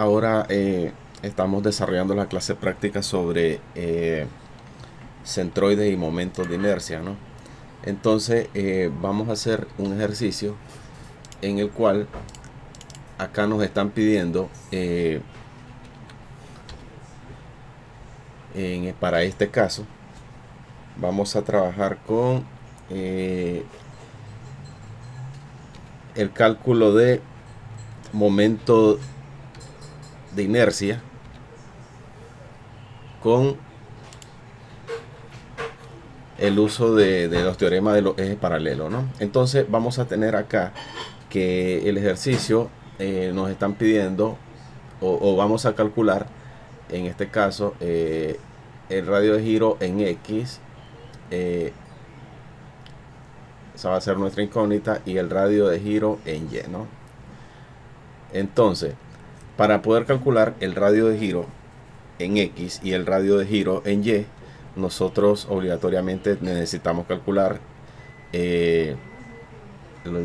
ahora estamos desarrollando la clase práctica sobre centroides y momentos de inercia, ¿no? Entonces vamos a hacer un ejercicio en el cual acá nos están pidiendo para este caso vamos a trabajar con el cálculo de momento de inercia con el uso de los teoremas de los ejes paralelos, ¿no? Entonces vamos a tener acá que el ejercicio nos están pidiendo o vamos a calcular en este caso el radio de giro en X. Esa va a ser nuestra incógnita, y el radio de giro en Y, ¿no? Entonces, para poder calcular el radio de giro en X y el radio de giro en Y, nosotros obligatoriamente necesitamos calcular el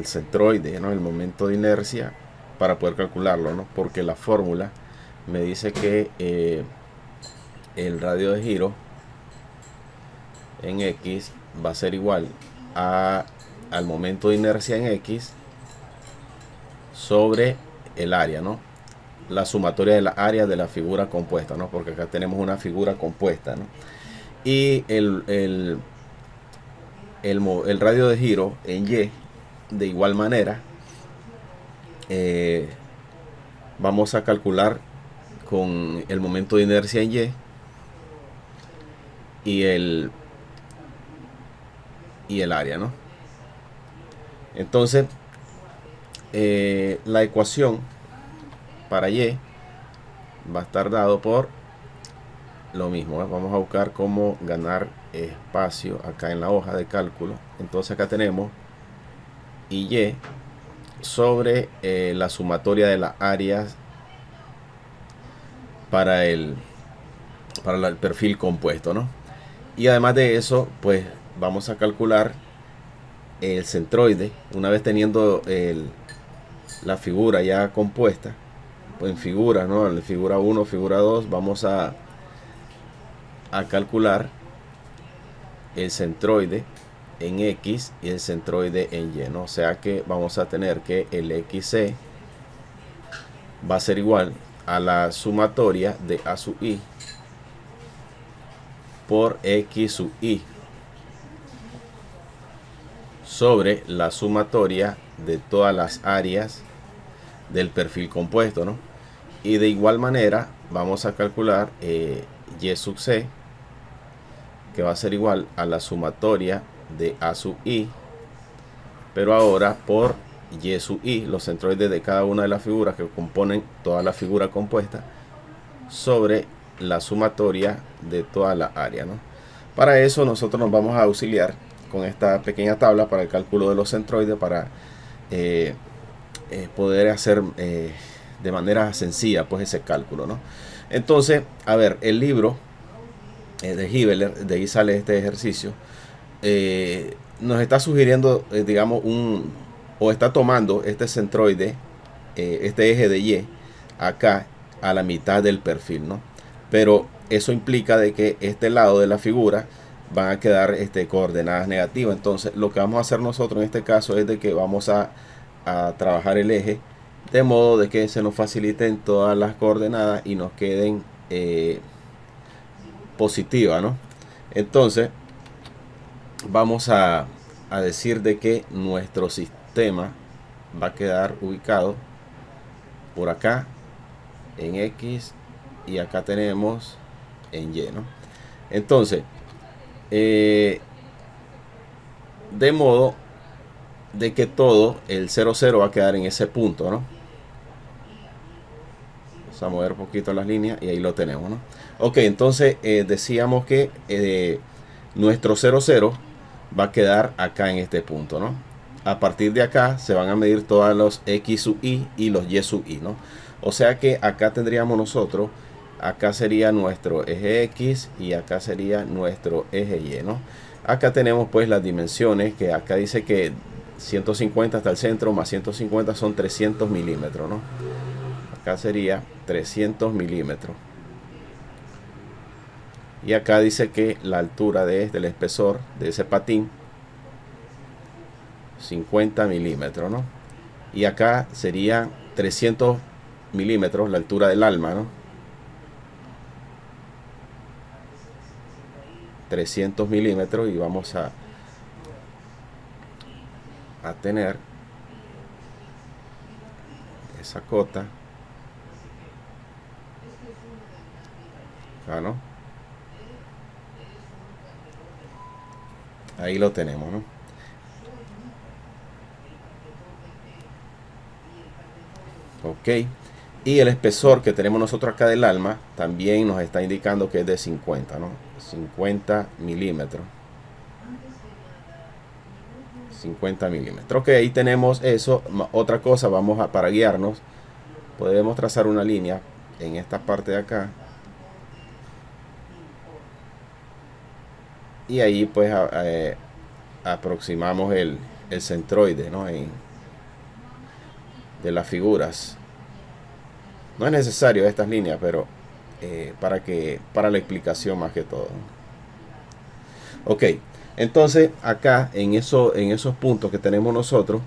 centroide, ¿no? El momento de inercia, para poder calcularlo, ¿no? Porque la fórmula me dice que el radio de giro en X va a ser igual al momento de inercia en X sobre el área, ¿no? La sumatoria de la área de la figura compuesta, ¿no? Porque acá tenemos una figura compuesta, ¿no? Y el radio de giro en Y, de igual manera, vamos a calcular con el momento de inercia en Y y el área, ¿no? Entonces la ecuación para Y va a estar dado por lo mismo, ¿eh? Vamos a buscar cómo ganar espacio acá en la hoja de cálculo. Entonces acá tenemos Y sobre la sumatoria de las áreas para el perfil compuesto, ¿no? Y además de eso, pues vamos a calcular el centroide. Una vez teniendo la figura ya compuesta, pues en figura, ¿no? En figura 1, figura 2, vamos a calcular el centroide en X y el centroide en Y, ¿no? O sea que vamos a tener que el XC va a ser igual a la sumatoria de A sub I por X sub I sobre la sumatoria de todas las áreas del perfil compuesto, ¿no? Y de igual manera vamos a calcular Y sub C, que va a ser igual a la sumatoria de A sub I, pero ahora por Y sub I, los centroides de cada una de las figuras que componen toda la figura compuesta, sobre la sumatoria de toda la área, ¿no? Para eso nosotros nos vamos a auxiliar con esta pequeña tabla para el cálculo de los centroides, para poder hacer de manera sencilla pues ese cálculo, ¿no? Entonces, a ver, el libro de Hibeler, de ahí sale este ejercicio, nos está sugiriendo, digamos, o está tomando este centroide, este eje de Y, acá a la mitad del perfil, ¿no? Pero eso implica de que este lado de la figura van a quedar coordenadas negativas. Entonces lo que vamos a hacer nosotros en este caso es de que vamos a trabajar el eje de modo de que se nos faciliten todas las coordenadas y nos queden positivas, ¿no? Entonces vamos a decir de que nuestro sistema va a quedar ubicado por acá en X, y acá tenemos en Y, ¿no? Entonces de modo de que todo el 0, 0 va a quedar en ese punto, ¿no? Vamos a mover un poquito las líneas y ahí lo tenemos, ¿no? Ok, entonces decíamos que nuestro 0, 0 va a quedar acá en este punto, ¿no? A partir de acá se van a medir todos los X sub I y los Y sub I, ¿no? O sea que acá tendríamos nosotros, acá sería nuestro eje X y acá sería nuestro eje Y, ¿no? Acá tenemos pues las dimensiones, que acá dice que 150 hasta el centro más 150 son 300 milímetros, ¿no? acá sería 300 milímetros. Y acá dice que la altura del espesor de ese patín 50 milímetros, ¿no? Y acá sería 300 milímetros la altura del alma, ¿no? 300 milímetros, y vamos a tener esa cota acá, ¿no? Ahí lo tenemos, ¿no? Ok. Y el espesor que tenemos nosotros acá del alma también nos está indicando que es de 50, ¿no? 50 milímetros. 50 milímetros. Ok, ahí tenemos eso. Otra cosa, vamos a, para guiarnos, podemos trazar una línea en esta parte de acá. Y ahí pues aproximamos el centroide, ¿no? De las figuras. No es necesario estas líneas, pero para la explicación más que todo. Ok, entonces acá en esos puntos que tenemos nosotros,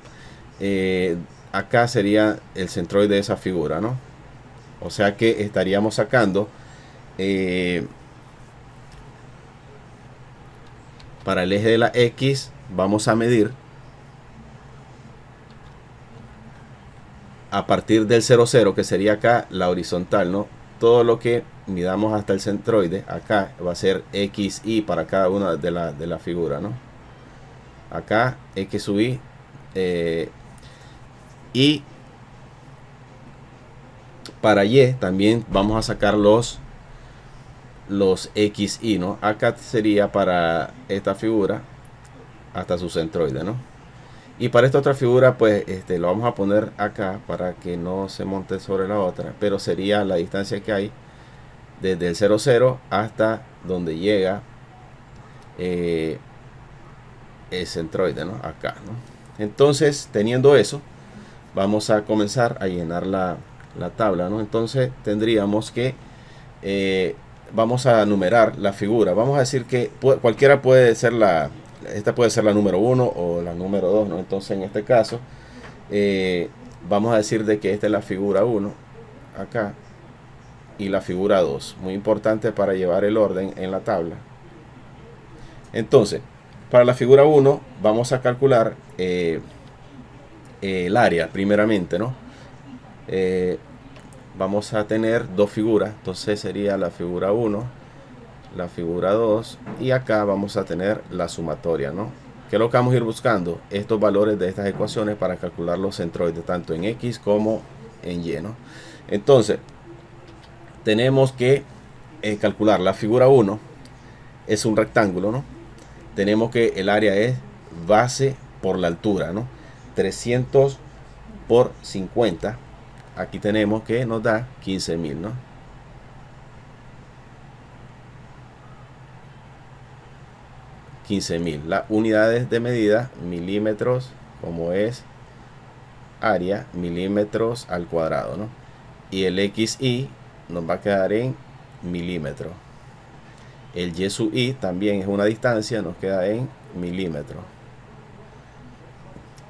acá sería el centroide de esa figura, ¿no? O sea que estaríamos sacando para el eje de la X, vamos a medir a partir del 0,0, que sería acá la horizontal, ¿no? Todo lo que midamos hasta el centroide, acá va a ser XY para cada una de la figura, ¿no? Acá X sub Y. Y para Y también vamos a sacar los XY, ¿no? Acá sería para esta figura hasta su centroide, ¿no? Y para esta otra figura, pues lo vamos a poner acá para que no se monte sobre la otra, pero sería la distancia que hay desde el 0,0 hasta donde llega el centroide, ¿no? Acá, ¿no? Entonces, teniendo eso, vamos a comenzar a llenar la tabla, ¿no? Entonces tendríamos que vamos a numerar la figura. Vamos a decir que cualquiera puede ser esta puede ser la número 1 o la número 2, ¿no? Entonces en este caso vamos a decir de que esta es la figura 1 acá y la figura 2. Muy importante para llevar el orden en la tabla. Entonces, para la figura 1 vamos a calcular el área primeramente, ¿no? Vamos a tener dos figuras, entonces sería la figura 1, la figura 2, y acá vamos a tener la sumatoria, ¿no? Que es lo que vamos a ir buscando, estos valores de estas ecuaciones para calcular los centroides, tanto en X como en Y, ¿no? Entonces, tenemos que calcular la figura 1, es un rectángulo, ¿no? Tenemos que el área es base por la altura, ¿no? 300 por 50. Aquí tenemos que nos da 15.000, ¿no? 15.000. Las unidades de medida, milímetros, como es área, milímetros al cuadrado, ¿no? Y el XY nos va a quedar en milímetros. El Y sub Y también es una distancia, nos queda en milímetros.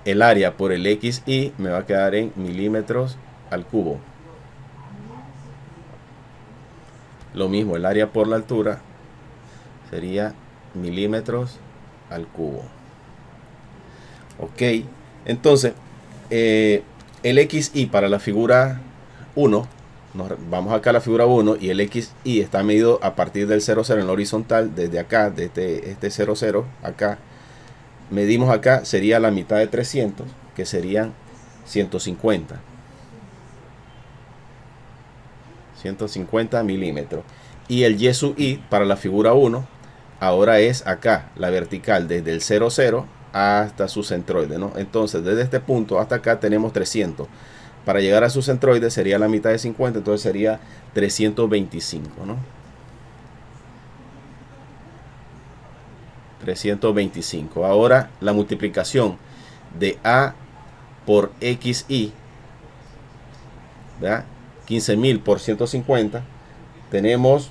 El área por el XY me va a quedar en milímetros al cubo. Lo mismo, el área por la altura sería milímetros al cubo. Ok, entonces el XY para la figura 1, vamos acá a la figura 1 y el XY está medido a partir del 0,0 en la horizontal, desde acá, desde este 0,0 acá. Medimos acá, sería la mitad de 300, que serían 150. 150 milímetros. Y el Y sub Y para la figura 1 ahora es acá, la vertical, desde el 0,0 hasta su centroide, ¿no? Entonces desde este punto hasta acá tenemos 300. Para llegar a su centroide sería la mitad de 50, entonces sería 325, ¿no? 325. Ahora la multiplicación de A por XY, ¿verdad? 15.000 por 150, tenemos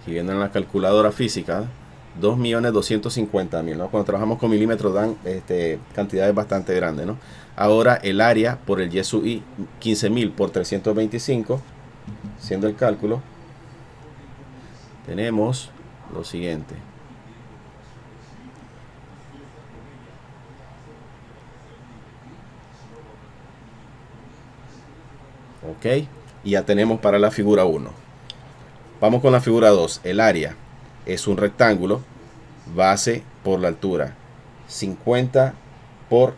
siguiendo en la calculadora física, 2.250.000, ¿no? Cuando trabajamos con milímetros dan cantidades bastante grandes, ¿no? Ahora el área por el Y sub I, 15.000 por 325, haciendo el cálculo, tenemos lo siguiente. Ok, y ya tenemos para la figura 1. Vamos con la figura 2. El área es un rectángulo, base por la altura, 50 por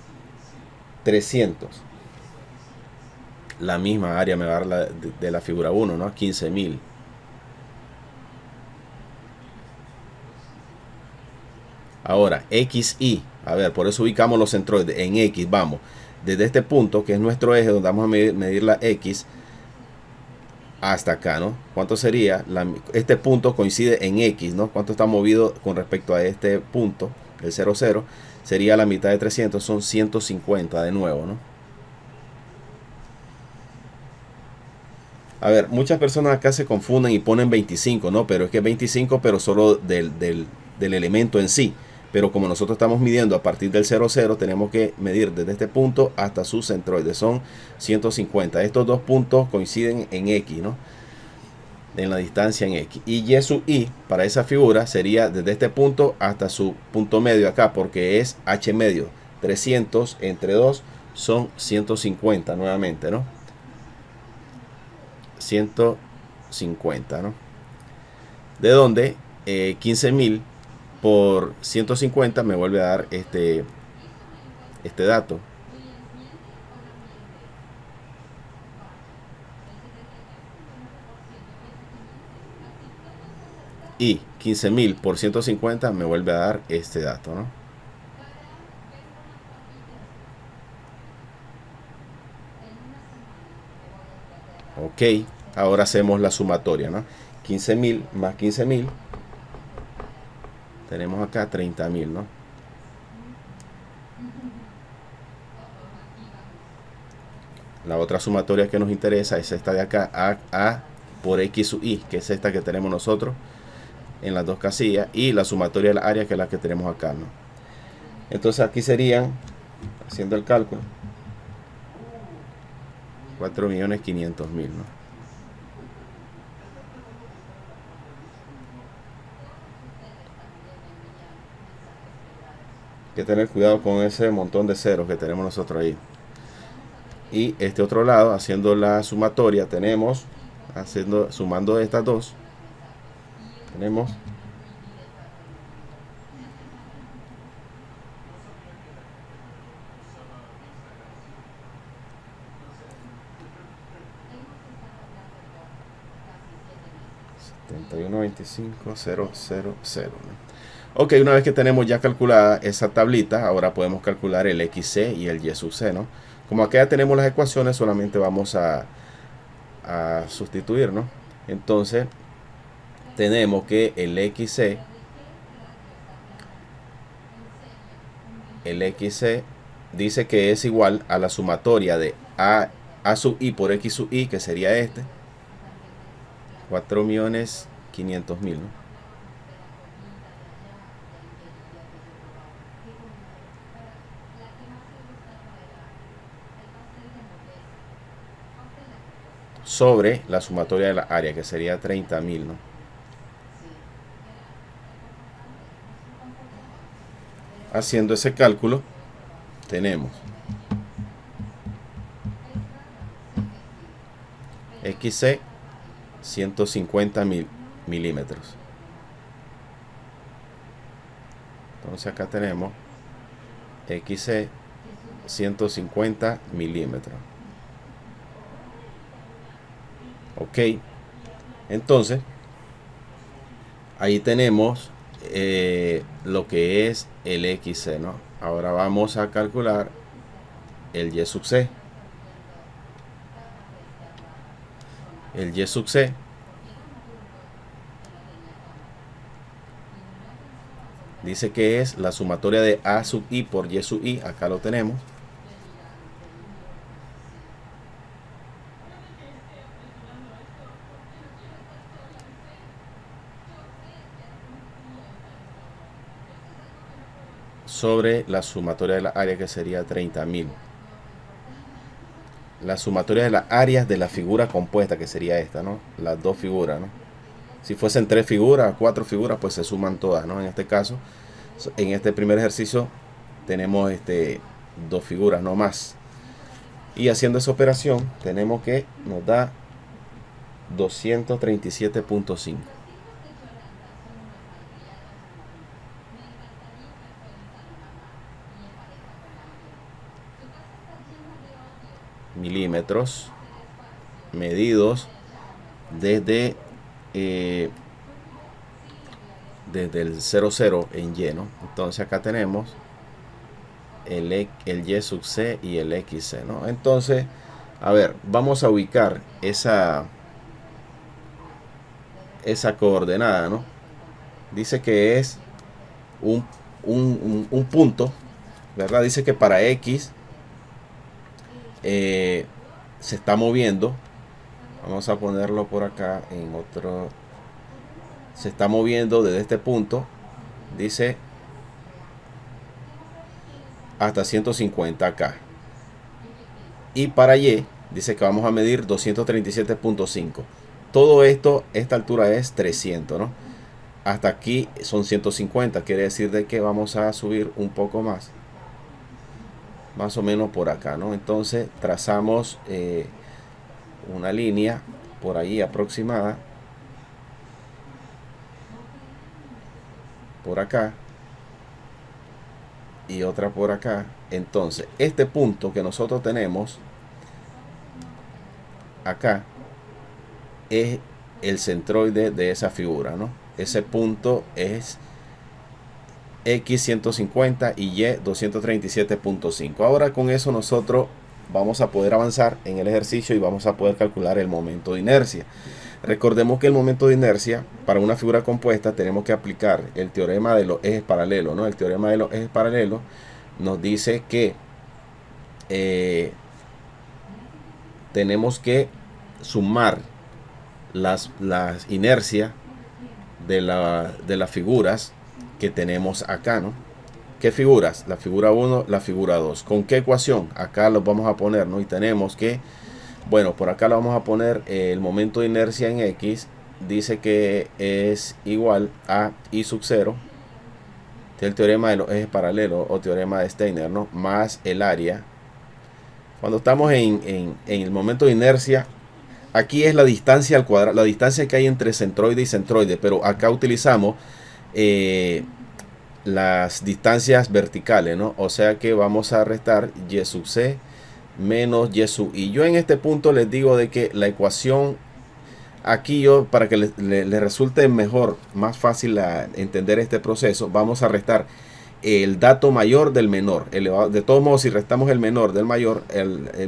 300. La misma área me va a dar de la figura 1, ¿no? 15.000. Ahora, XY. A ver, por eso ubicamos los centroides en X. Vamos, desde este punto, que es nuestro eje, donde vamos a medir la X, hasta acá, ¿no? ¿Cuánto sería? Este punto coincide en X, ¿no? ¿Cuánto está movido con respecto a este punto? El 0, 0. Sería la mitad de 300, son 150 de nuevo, ¿no? A ver, muchas personas acá se confunden y ponen 25, ¿no? Pero es que 25, pero solo del elemento en sí. Pero como nosotros estamos midiendo a partir del 0, 0, tenemos que medir desde este punto hasta su centroide. Son 150. Estos dos puntos coinciden en X, ¿no? En la distancia en X. Y Y sub I para esa figura sería desde este punto hasta su punto medio acá, porque es H medio. 300 entre 2 son 150 nuevamente, ¿no? 150, ¿no? De donde 15.000 por 150 me vuelve a dar este dato. Y 15.000 por 150 me vuelve a dar este dato, ¿no? Ok, ahora hacemos la sumatoria, ¿no? 15.000 más 15.000. Tenemos acá 30.000, ¿no? La otra sumatoria que nos interesa es esta de acá, A por X sub I, que es esta que tenemos nosotros en las dos casillas, y la sumatoria de la área, que es la que tenemos acá, ¿no? Entonces aquí serían, haciendo el cálculo, 4.500.000, ¿no? Hay que tener cuidado con ese montón de ceros que tenemos nosotros ahí. Y este otro lado, haciendo la sumatoria, tenemos, sumando estas dos, tenemos 71.25.000, ¿no? Ok, una vez que tenemos ya calculada esa tablita, ahora podemos calcular el XC y el Y sub C, ¿no? Como acá ya tenemos las ecuaciones, solamente vamos a sustituir, ¿no? Entonces, tenemos que el XC dice que es igual a la sumatoria de A sub I por X sub I, que sería 4.500.000, ¿no? Sobre la sumatoria de la área, que sería 30.000, ¿no? Haciendo ese cálculo, tenemos XC 150 milímetros. Entonces acá tenemos XC 150 milímetros. Ok, entonces ahí tenemos lo que es el XC, ¿no? Ahora vamos a calcular el Y sub C. el Y sub C dice que es la sumatoria de A sub I por Y sub I. Acá lo tenemos. Sobre la sumatoria de la área, que sería 30.000. La sumatoria de las áreas de la figura compuesta, que sería esta, ¿no? Las dos figuras, ¿no? Si fuesen 3 figuras, 4 figuras, pues se suman todas, ¿no? En este caso, en este primer ejercicio tenemos 2 figuras, no más. Y haciendo esa operación, tenemos que nos da 237.5. milímetros medidos desde el 00 en Y, ¿no? Entonces acá tenemos el Y sub C y el XC, ¿no? Entonces, a ver, vamos a ubicar esa coordenada, ¿no? Dice que es un punto, ¿verdad? Dice que para X se está moviendo. Vamos a ponerlo por acá en otro. Se está moviendo desde este punto, dice, hasta 150 acá. Y para Y dice que vamos a medir 237.5. Todo esto, esta altura es 300, ¿no? Hasta aquí son 150, quiere decir de que vamos a subir un poco más. Más o menos por acá, ¿no? Entonces trazamos una línea por ahí aproximada, por acá y otra por acá. Entonces este punto que nosotros tenemos acá es el centroide de esa figura, ¿no? Ese punto es X 150 y Y 237.5. Ahora con eso nosotros vamos a poder avanzar en el ejercicio y vamos a poder calcular el momento de inercia. Recordemos que el momento de inercia para una figura compuesta tenemos que aplicar el teorema de los ejes paralelos, ¿no? El teorema de los ejes paralelos nos dice que tenemos que sumar las inercias de las figuras que tenemos acá, ¿no? ¿Qué figuras? La figura 1, la figura 2. ¿Con qué ecuación? Acá los vamos a poner, ¿no? Y tenemos que, bueno, por acá lo vamos a poner el momento de inercia en X. Dice que es igual a I sub 0, el teorema de los ejes paralelos o teorema de Steiner, ¿no? Más el área. Cuando estamos en el momento de inercia, aquí es la distancia al cuadrado, la distancia que hay entre centroide y centroide, pero acá utilizamos las distancias verticales, ¿no? O sea que vamos a restar Y sub C menos Y sub I. Yo en este punto les digo de que la ecuación, aquí yo, para que les resulte mejor, más fácil entender este proceso, vamos a restar el dato mayor del menor. De todos modos, si restamos el menor del mayor,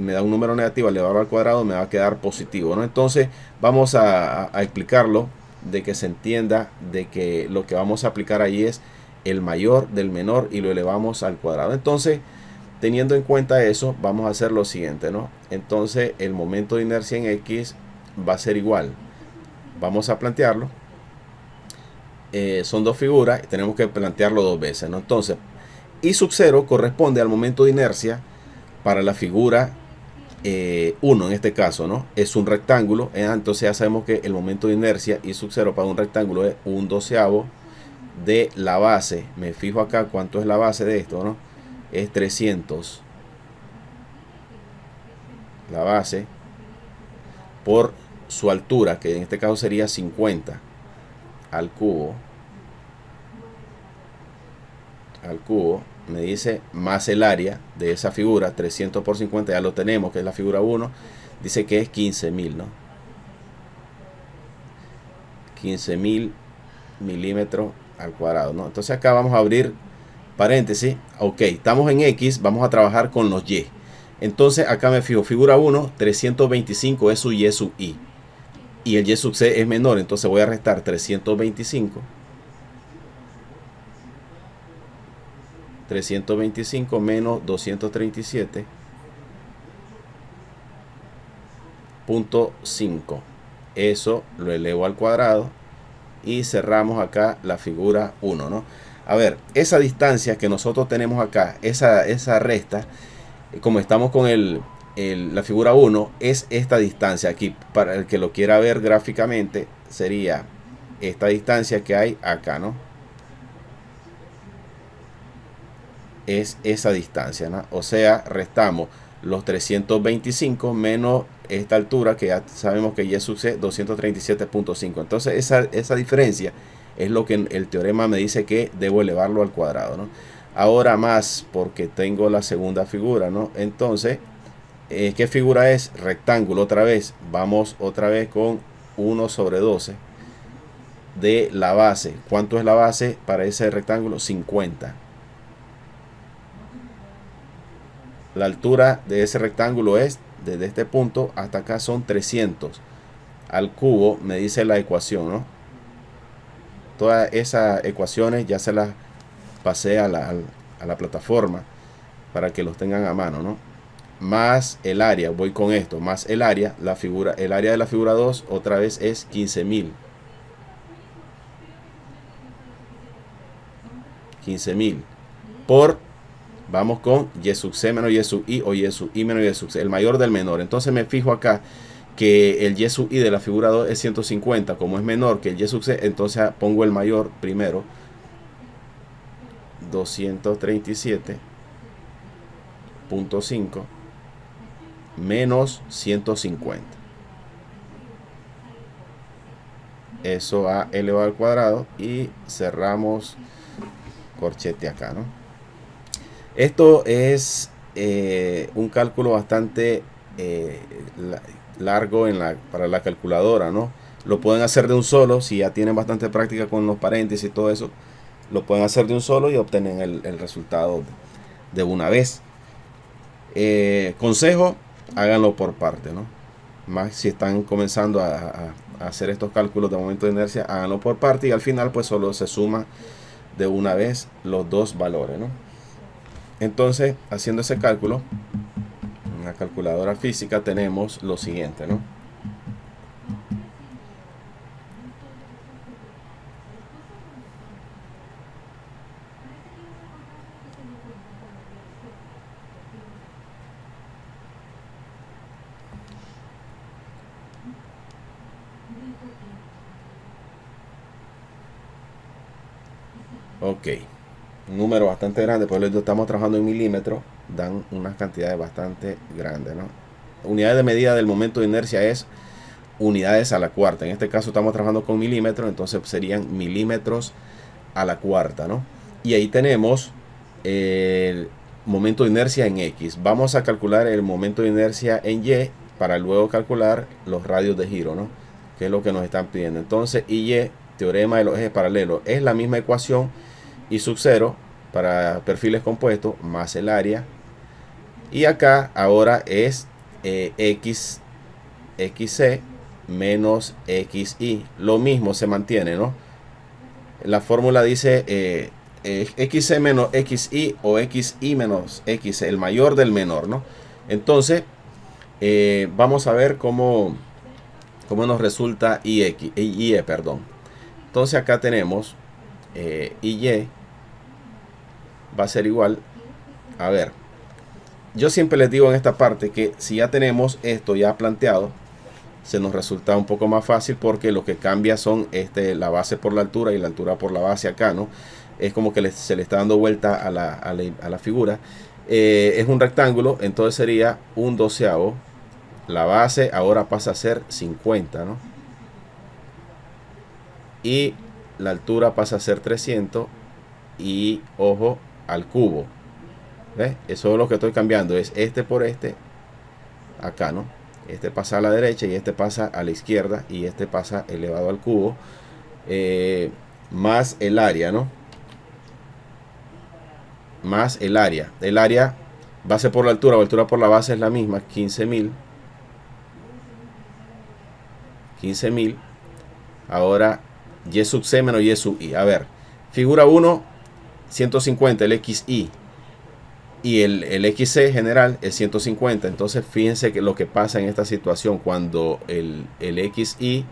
me da un número negativo elevado al cuadrado, me va a quedar positivo, ¿no? Entonces vamos a explicarlo, de que se entienda de que lo que vamos a aplicar ahí es el mayor del menor y lo elevamos al cuadrado. Entonces, teniendo en cuenta eso, vamos a hacer lo siguiente, ¿no? Entonces el momento de inercia en X va a ser igual. Vamos a plantearlo. Son dos figuras, tenemos que plantearlo dos veces, ¿no? Entonces, I sub 0 corresponde al momento de inercia para la figura 1 en este caso, ¿no? Es un rectángulo, entonces ya sabemos que el momento de inercia I sub 0 para un rectángulo es 1/12 de la base. Me fijo acá cuánto es la base de esto, ¿no? Es 300. La base por su altura, que en este caso sería 50 al cubo. Me dice más el área de esa figura, 300 por 50, ya lo tenemos, que es la figura 1. Dice que es 15.000, ¿no? 15.000 milímetros al cuadrado, ¿no? Entonces acá vamos a abrir paréntesis. Ok, estamos en X, vamos a trabajar con los Y. Entonces acá me fijo, figura 1, 325 es su Y sub I. y el y sub c es menor, entonces voy a restar 325 menos 237.5. Eso lo elevo al cuadrado y cerramos acá la figura 1, ¿no? A ver, esa distancia que nosotros tenemos acá, esa resta, como estamos con la figura 1, es esta distancia aquí. Para el que lo quiera ver gráficamente, sería esta distancia que hay acá, ¿no? Es esa distancia, ¿no? O sea, restamos los 325 menos esta altura que ya sabemos que y sub c 237.5. Entonces esa diferencia es lo que el teorema me dice que debo elevarlo al cuadrado, ¿no? Ahora más porque tengo la segunda figura, ¿no? Entonces, ¿qué figura es? Rectángulo otra vez. Vamos otra vez con 1 sobre 12 de la base. ¿Cuánto es la base para ese rectángulo? 50. La altura de ese rectángulo es, desde este punto hasta acá son 300. Al cubo me dice la ecuación, ¿no? Todas esas ecuaciones ya se las pasé a la plataforma para que los tengan a mano, ¿no? Más el área, voy con esto, más el área, el área de la figura 2 otra vez es 15.000. 15.000 por, vamos con y sub c menos y sub i o y sub i menos y sub c, el mayor del menor. Entonces me fijo acá que el y sub i de la figura 2 es 150, como es menor que el y sub c, entonces pongo el mayor primero, 237.5 menos 150. Eso va elevado al cuadrado y cerramos corchete acá, ¿no? Esto es un cálculo bastante largo para la calculadora, ¿no? Lo pueden hacer de un solo, si ya tienen bastante práctica con los paréntesis y todo eso, lo pueden hacer de un solo y obtienen el resultado de una vez. Consejo, háganlo por parte, ¿no? Más si están comenzando a hacer estos cálculos de momento de inercia, háganlo por parte y al final pues solo se suma de una vez los dos valores, ¿no? Entonces, haciendo ese cálculo, en la calculadora física tenemos lo siguiente, ¿no? Ok, un número bastante grande, por eso estamos trabajando en milímetros, dan unas cantidades bastante grandes, ¿no? Unidades de medida del momento de inercia es unidades a la cuarta. En este caso estamos trabajando con milímetros, entonces serían milímetros a la cuarta, ¿no? Y ahí tenemos el momento de inercia en X. Vamos a calcular el momento de inercia en Y para luego calcular los radios de giro, ¿no? Que es lo que nos están pidiendo. Entonces, Y, teorema de los ejes paralelos, es la misma ecuación, y sub 0 para perfiles compuestos más el área, y acá ahora es xc menos xy, lo mismo se mantiene, ¿no? La fórmula dice xc menos xy o xy menos xc, el mayor del menor, ¿no? Entonces vamos a ver cómo nos resulta y, perdón. Entonces acá tenemos y va a ser igual, a ver, yo siempre les digo en esta parte que si ya tenemos esto ya planteado, se nos resulta un poco más fácil porque lo que cambia son la base por la altura y la altura por la base acá, ¿no? Es como que se le está dando vuelta a la figura. Es un rectángulo, entonces sería un doceavo. La base ahora pasa a ser 50, ¿no? Y la altura pasa a ser 300 y, ojo, al cubo. ¿Ves? Eso es lo que estoy cambiando, es este por este acá, ¿no? Este pasa a la derecha y este pasa a la izquierda y este pasa elevado al cubo, más el área, ¿no? Más el área base por la altura o altura por la base es la misma, 15.000 15.000. Ahora y sub c menos y sub i. A ver, figura 1, 150, el xi. Y el xc general es 150. Entonces fíjense que lo que pasa en esta situación cuando el xi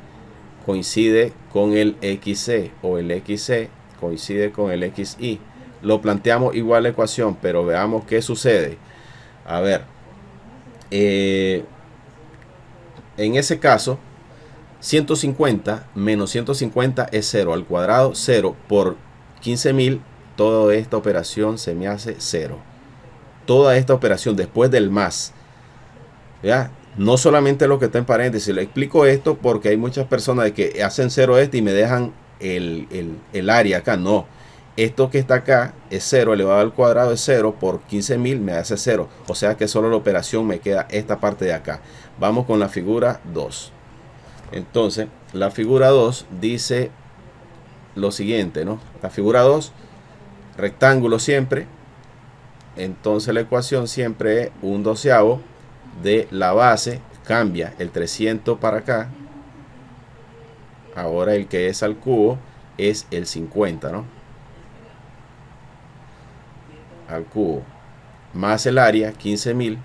coincide con el xc o el xc coincide con el xi. Lo planteamos igual la ecuación, pero veamos qué sucede. A ver, en ese caso 150 menos 150 es 0 al cuadrado, 0 por 15.000. Toda esta operación se me hace 0. Toda esta operación después del más, ¿ya? No solamente lo que está en paréntesis. Le explico esto porque hay muchas personas que hacen 0 y me dejan el área acá. No, esto que está acá es 0 elevado al cuadrado es 0 por 15.000 me hace 0. O sea que solo la operación me queda esta parte de acá. Vamos con la figura 2. Entonces, la figura 2 dice lo siguiente, ¿no? La figura 2, rectángulo siempre. Entonces la ecuación siempre es 1/12 de la base. Cambia el 300 para acá. Ahora el que es al cubo es el 50, ¿no? Al cubo. Más el área, 15.000.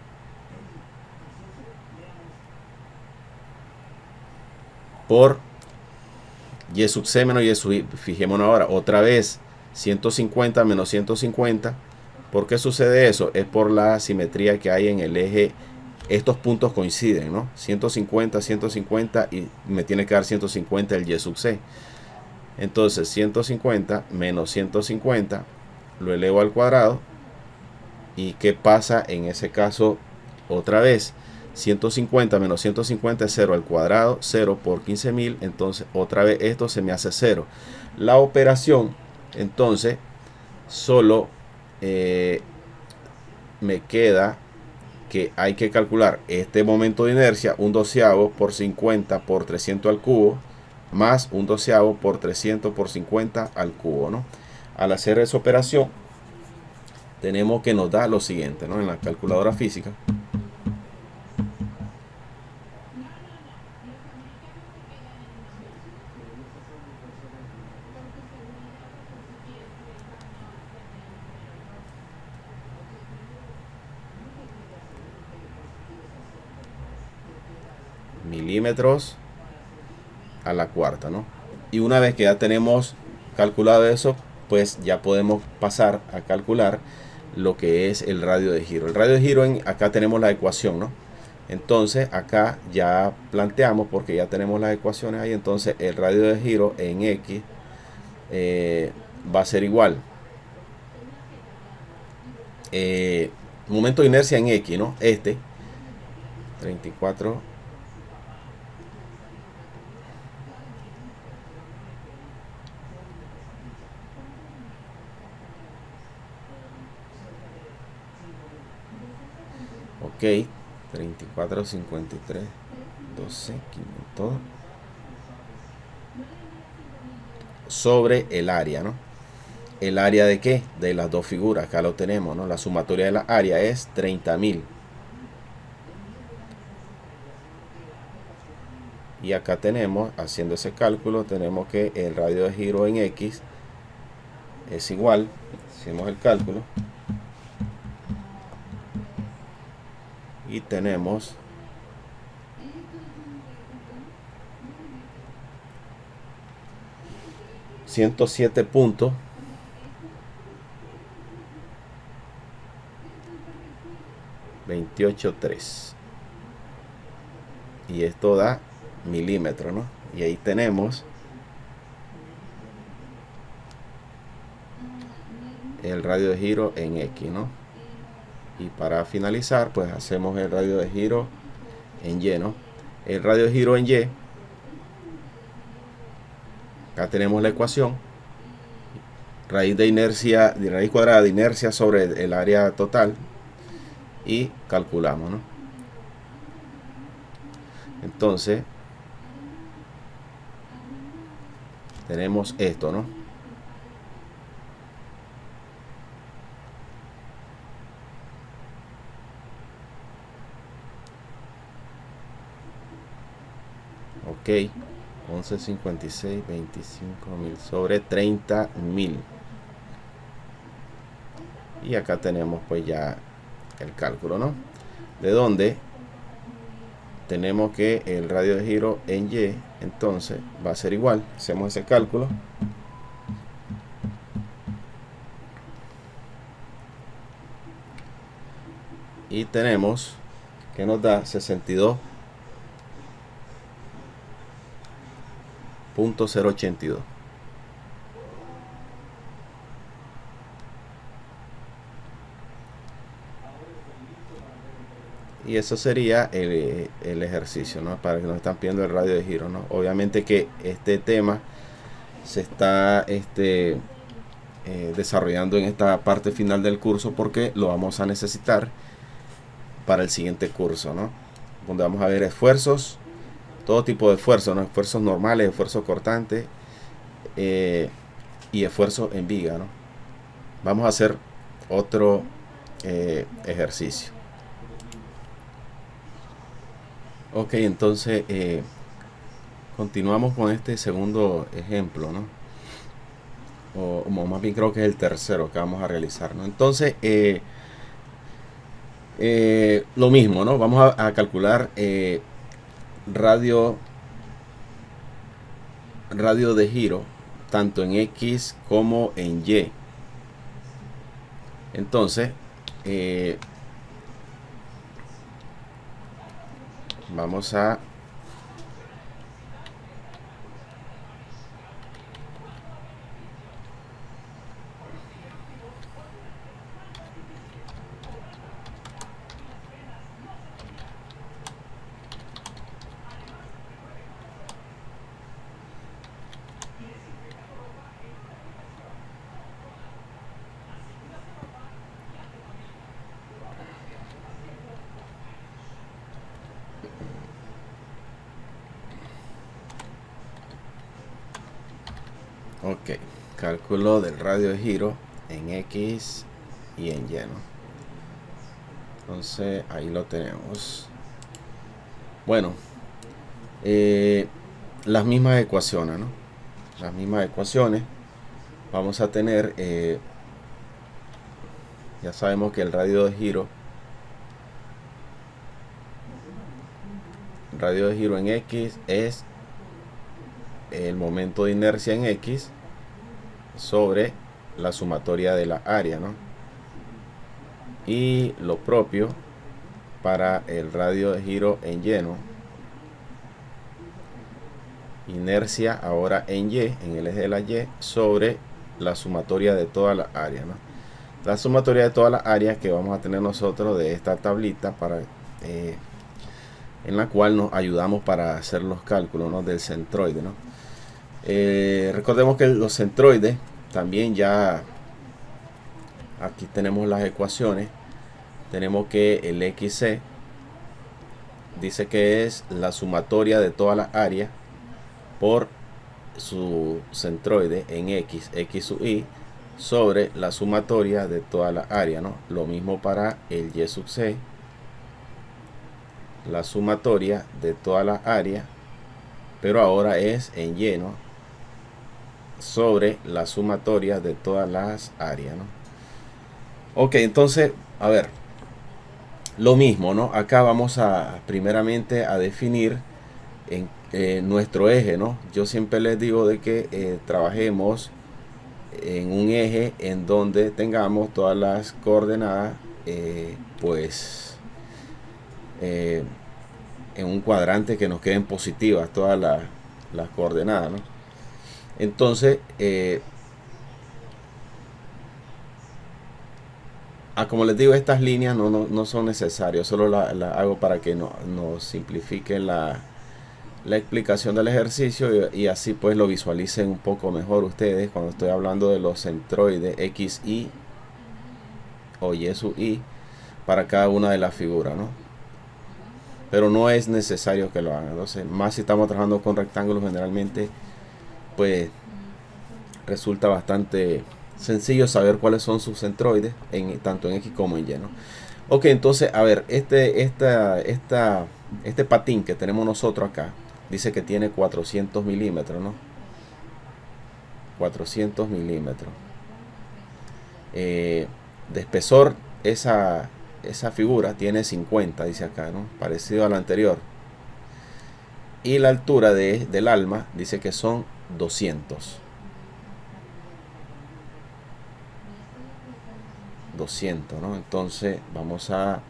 Por y sub c menos y sub i. Fijémonos ahora, otra vez 150 menos 150. ¿Por qué sucede eso? Es por la simetría que hay en el eje. Estos puntos coinciden, ¿no? 150, 150 y me tiene que dar 150 el y sub c. Entonces 150 menos 150 lo elevo al cuadrado. ¿Y qué pasa en ese caso? Otra vez 150 menos 150 es 0 al cuadrado, 0 por 15.000. Entonces otra vez esto se me hace 0. La operación entonces solo me queda que hay que calcular este momento de inercia, 1/12 por 50 por 300 al cubo, más 1/12 por 300 por 50 al cubo, ¿no? Al hacer esa operación tenemos que nos da lo siguiente, ¿no? En la calculadora física milímetros a la cuarta, ¿no? Y una vez que ya tenemos calculado eso, pues ya podemos pasar a calcular lo que es el radio de giro. El radio de giro, acá tenemos la ecuación, ¿no? Entonces acá ya planteamos, porque ya tenemos las ecuaciones ahí, entonces el radio de giro en X va a ser igual. Momento de inercia en X, ¿no? 34. Ok, 34, 53, 12, 500 sobre el área, ¿no? ¿El área de qué? De las dos figuras, acá lo tenemos, ¿no? La sumatoria de la área es 30.000. Y acá tenemos, haciendo ese cálculo, tenemos que el radio de giro en X es igual, hicimos el cálculo, y tenemos 107.283 y esto da milímetros, ¿no? Y ahí tenemos el radio de giro en X, ¿no? Y para finalizar, pues hacemos el radio de giro en Y, ¿no? El radio de giro en Y, acá tenemos la ecuación, raíz de inercia, de raíz cuadrada de inercia sobre el área total, y calculamos, ¿no? Entonces tenemos esto, ¿no? Ok, 11.56, 25.000 sobre 30.000. Y acá tenemos pues ya el cálculo, ¿no? De donde tenemos que el radio de giro en Y, entonces va a ser igual. Hacemos ese cálculo. Y tenemos que nos da 62.082. Y eso sería el ejercicio, ¿no? Para que nos están pidiendo el radio de giro, ¿no? Obviamente que este tema se está desarrollando en esta parte final del curso porque lo vamos a necesitar para el siguiente curso, ¿no? Donde vamos a ver esfuerzos, todo tipo de esfuerzos, ¿no? Esfuerzos normales, esfuerzos cortantes y esfuerzos en viga, ¿no? Vamos a hacer otro ejercicio. Ok, entonces continuamos con este segundo ejemplo, ¿no? O más bien creo que es el tercero que vamos a realizar, ¿no? Entonces, lo mismo, ¿no? Vamos a calcular radio de giro, tanto en X como en Y. Entonces, vamos a ok, cálculo del radio de giro en X y en Y, ¿no? Entonces ahí lo tenemos. Bueno, las mismas ecuaciones, ¿no? Las mismas ecuaciones. Vamos a tener, ya sabemos que el radio de giro en X es el momento de inercia en X sobre la sumatoria de la área, ¿no? Y lo propio para el radio de giro en Y, ¿no? Inercia ahora en Y, en el eje de la Y, sobre la sumatoria de toda la área, ¿no? La sumatoria de todas las áreas que vamos a tener nosotros de esta tablita para en la cual nos ayudamos para hacer los cálculos, ¿no? Del centroide, ¿no? Recordemos que los centroides también ya aquí tenemos las ecuaciones. Tenemos que el XC dice que es la sumatoria de todas las áreas por su centroide en X sub I sobre la sumatoria de toda la área, ¿no? Lo mismo para el Y sub C, la sumatoria de toda la área, pero ahora es en Y, ¿no? Sobre la sumatoria de todas las áreas, ¿no? Ok, entonces, a ver, lo mismo, ¿no? Acá vamos a primeramente a definir en nuestro eje, ¿no? Yo siempre les digo de que trabajemos en un eje en donde tengamos todas las coordenadas pues en un cuadrante que nos queden positivas todas las coordenadas, ¿no? Entonces como les digo, estas líneas no son necesarias, solo la hago para que nos simplifique la explicación del ejercicio y así pues lo visualicen un poco mejor ustedes cuando estoy hablando de los centroides XY o Y sub I para cada una de las figuras, ¿no? Pero no es necesario que lo hagan. Entonces, más si estamos trabajando con rectángulos, generalmente pues resulta bastante sencillo saber cuáles son sus centroides tanto en X como en Y, ¿no? Ok, entonces a ver, este patín que tenemos nosotros acá, dice que tiene 400 milímetros, ¿no? 400 milímetros. De espesor, esa figura tiene 50, dice acá, ¿no? Parecido a la anterior. Y la altura del alma dice que son 200. 200, ¿no? Entonces vamos a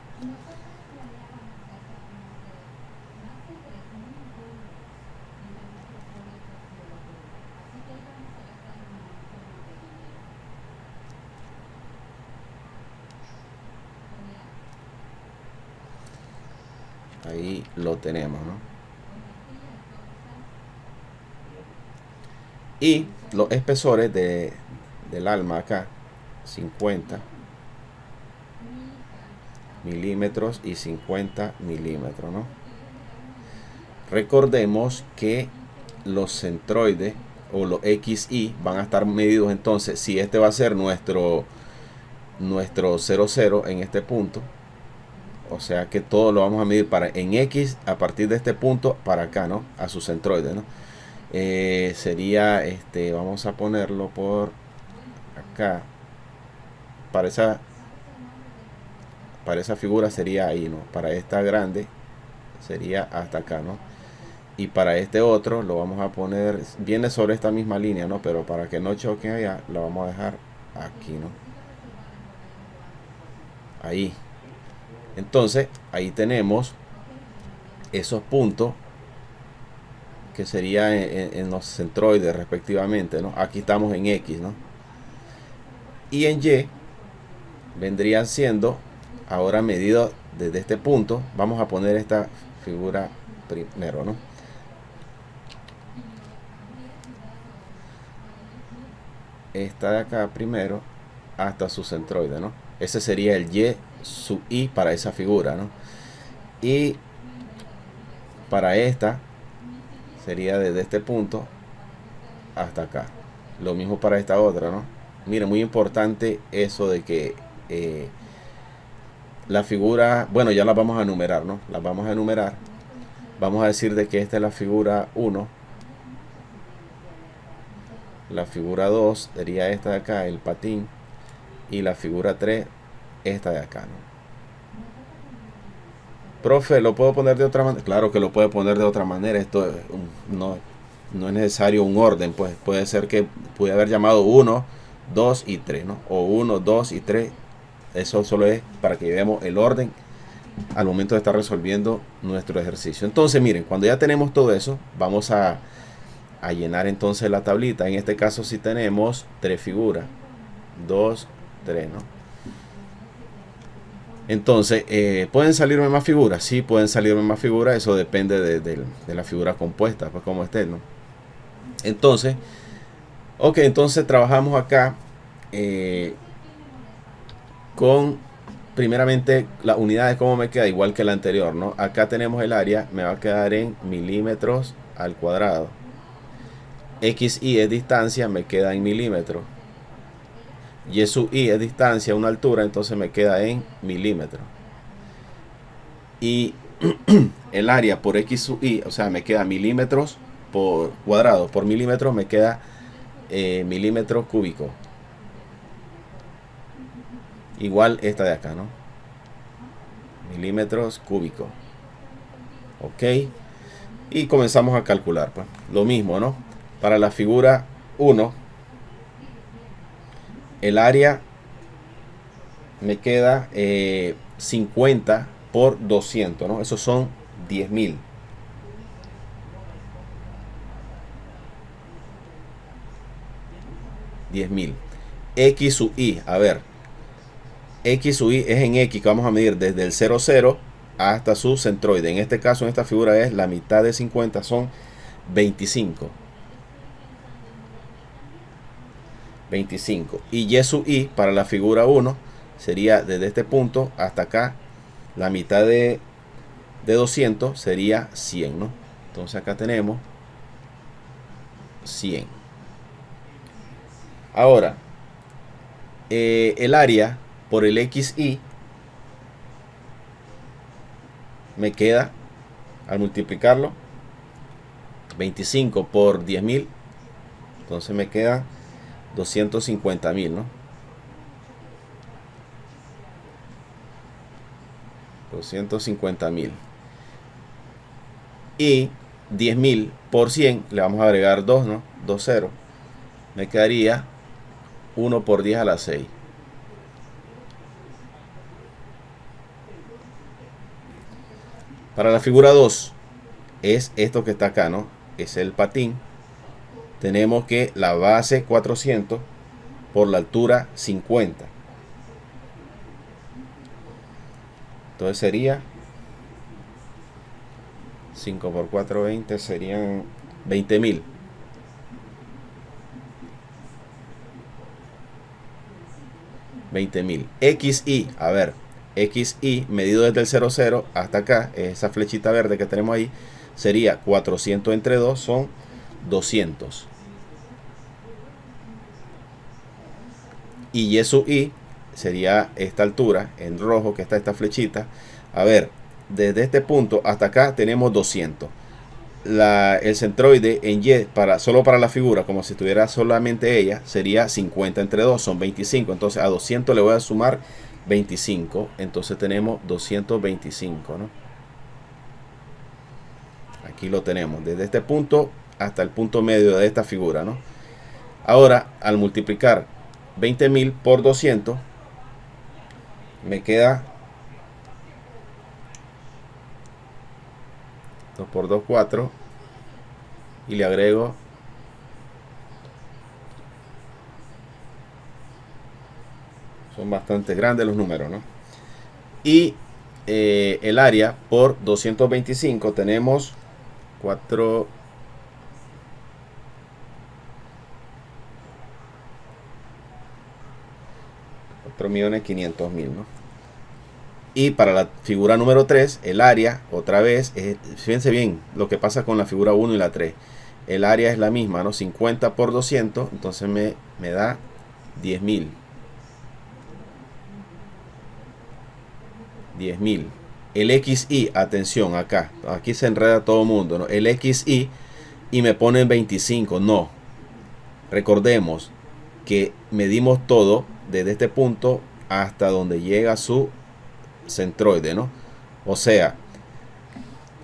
ahí lo tenemos, ¿no? Y los espesores del alma acá, 50 milímetros y 50 milímetros, ¿no? Recordemos que los centroides o los XY van a estar medidos, entonces si este va a ser nuestro 00 en este punto, o sea que todo lo vamos a medir en X a partir de este punto para acá, ¿no? A su centroide, ¿no? Sería vamos a ponerlo por acá, para esa figura sería ahí, ¿no? Para esta grande sería hasta acá, ¿no? Y para este otro lo vamos a poner, viene sobre esta misma línea, ¿no? Pero para que no choque allá, lo vamos a dejar aquí, ¿no? Ahí. Entonces, ahí tenemos esos puntos que sería en los centroides respectivamente, ¿no? Aquí estamos en X, ¿no? Y en Y vendrían siendo ahora medido desde este punto. Vamos a poner esta figura primero, ¿no? Esta de acá primero hasta su centroide, ¿no? Ese sería el Y sub I para esa figura, ¿no? Y para esta sería desde este punto hasta acá. Lo mismo para esta otra, ¿no? Miren, muy importante eso de que la figura, bueno, ya las vamos a enumerar, ¿no? Las vamos a enumerar. Vamos a decir de que esta es la figura 1. La figura 2 sería esta de acá, el patín. Y la figura 3, esta de acá, ¿no? Profe, ¿lo puedo poner de otra manera? Claro que lo puede poner de otra manera. Esto no es necesario un orden, pues puede ser que pude haber llamado 1, 2 y 3, ¿no? O 1, 2 y 3. Eso solo es para que veamos el orden al momento de estar resolviendo nuestro ejercicio. Entonces, miren, cuando ya tenemos todo eso, vamos a llenar entonces la tablita. En este caso sí tenemos 3 figuras. 2, 3, ¿no? Entonces, ¿pueden salirme más figuras? Sí, pueden salirme más figuras. Eso depende de la figura compuesta, pues como esté, ¿no? Entonces, ok, entonces trabajamos acá con, primeramente, las unidades, como me queda, igual que la anterior, ¿no? Acá tenemos el área, me va a quedar en milímetros al cuadrado. XY es distancia, me queda en milímetros. Y sub I es distancia, una altura, entonces me queda en milímetros. Y el área por X sub I, o sea, me queda milímetros por cuadrado. Por milímetros me queda milímetros cúbicos. Igual esta de acá, ¿no? Milímetros cúbicos. Ok. Y comenzamos a calcular, pues. Lo mismo, ¿no? Para la figura 1, el área me queda 50 por 200, ¿no? Esos son 10.000. 10.000. X sub I, a ver. X sub I es en X que vamos a medir desde el 00 hasta su centroide. En este caso, en esta figura es la mitad de 50, son 25. 25. Y Y sub I para la figura 1 sería desde este punto hasta acá. La mitad de 200 sería 100, ¿no? Entonces acá tenemos 100. Ahora, el área por el XY me queda, al multiplicarlo, 25 por 10.000, entonces me queda 250.000, ¿no? 250.000. Y 10.000 por 100, le vamos a agregar 2, ¿no? 2 ceros. Me quedaría 1 por 10 a la 6. Para la figura 2, es esto que está acá, ¿no? Es el patín. Tenemos que la base 400 por la altura 50. Entonces sería 5 por 4, 20, serían 20.000. XY, a ver, XY medido desde el 00 hasta acá, esa flechita verde que tenemos ahí, sería 400 entre 2, son 200. Y Y sub Y sería esta altura en rojo, que está esta flechita. A ver, desde este punto hasta acá tenemos 200. El centroide en Y, solo para la figura, como si estuviera solamente ella, sería 50 entre 2, son 25. Entonces a 200 le voy a sumar 25. Entonces tenemos 225, ¿no? Aquí lo tenemos, desde este punto hasta el punto medio de esta figura, ¿no? Ahora, al multiplicar 20.000 por 200, me queda 2 por 2, 4, y le agrego son bastante grandes los números, ¿no? Y el área por 225 tenemos 4.500.000, ¿no? Y para la figura número 3, el área, otra vez, fíjense bien lo que pasa con la figura 1 y la 3. El área es la misma, ¿no? 50 por 200, entonces me da 10.000. 10.000. El XY, atención acá, aquí se enreda todo el mundo, ¿no? El XY y me ponen 25, no. Recordemos que medimos todo desde este punto hasta donde llega su centroide, ¿no? O sea,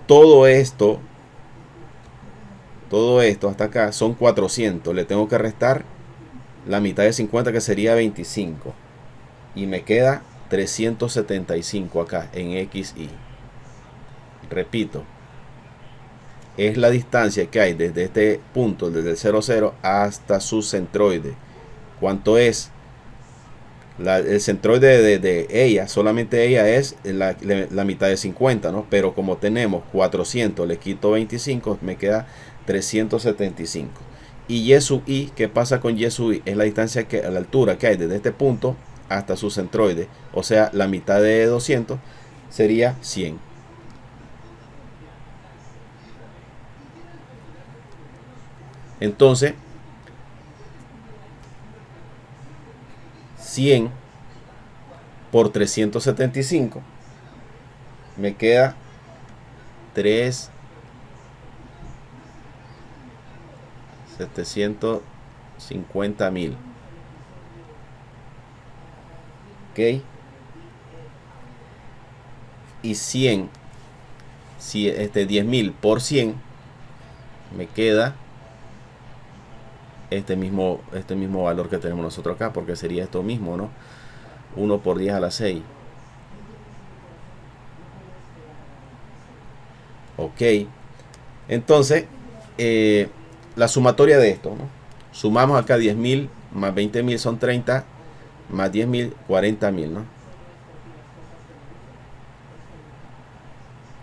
todo esto hasta acá son 400. Le tengo que restar la mitad de 50, que sería 25, y me queda 375 acá en XY. Repito, es la distancia que hay desde este punto, desde el 00 hasta su centroide. ¿Cuánto es? El centroide de ella, solamente ella es la mitad de 50, ¿no? Pero como tenemos 400, le quito 25, me queda 375. Y Y sub Y, ¿qué pasa con Y sub Y? Es la distancia, la altura que hay desde este punto hasta su centroide. O sea, la mitad de 200 sería 100. Entonces, 100 por 375 me queda 750.000. Ok. Y 100, si 10.000 por 100, me queda este mismo valor que tenemos nosotros acá, porque sería esto mismo, ¿no? 1 por 10 a la 6. Ok. Entonces, la sumatoria de esto, ¿no? Sumamos acá 10.000 más 20.000 son 30, más 10.000, 40.000, ¿no?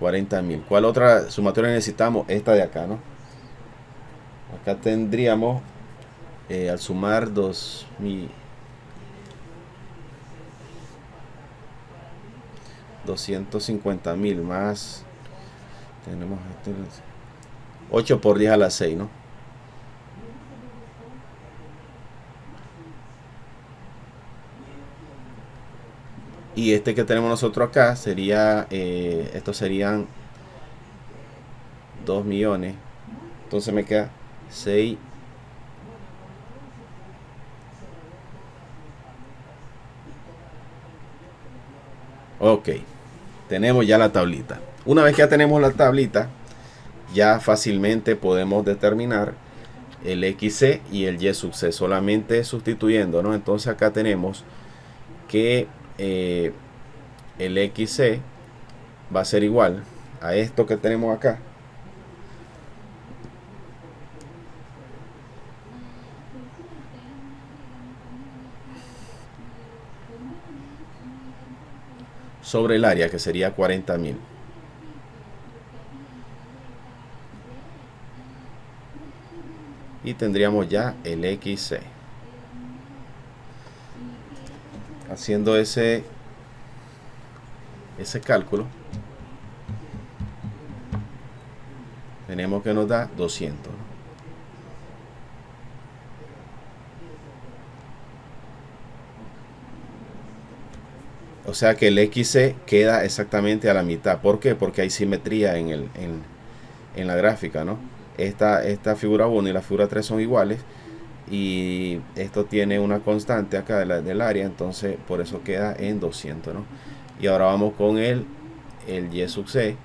40.000. ¿Cuál otra sumatoria necesitamos? Esta de acá, ¿no? Acá tendríamos, al sumar 2.000, 250.000 más, tenemos 8 por 10 a la 6, ¿no? Y este que tenemos nosotros acá sería, estos serían 2 millones Entonces me queda 6. Ok, tenemos ya la tablita. Una vez que ya tenemos la tablita, ya fácilmente podemos determinar el XC y el Y sub C, solamente sustituyendo, ¿no? Entonces acá tenemos que el XC va a ser igual a esto que tenemos acá, sobre el área, que sería 40.000. Y tendríamos ya el XC. Haciendo ese cálculo, tenemos que nos da 200. O sea que el XC queda exactamente a la mitad. ¿Por qué? Porque hay simetría en la gráfica, ¿no? Esta figura 1 y la figura 3 son iguales. Y esto tiene una constante acá del área. Entonces por eso queda en 200, ¿no? Y ahora vamos con el Y sub C.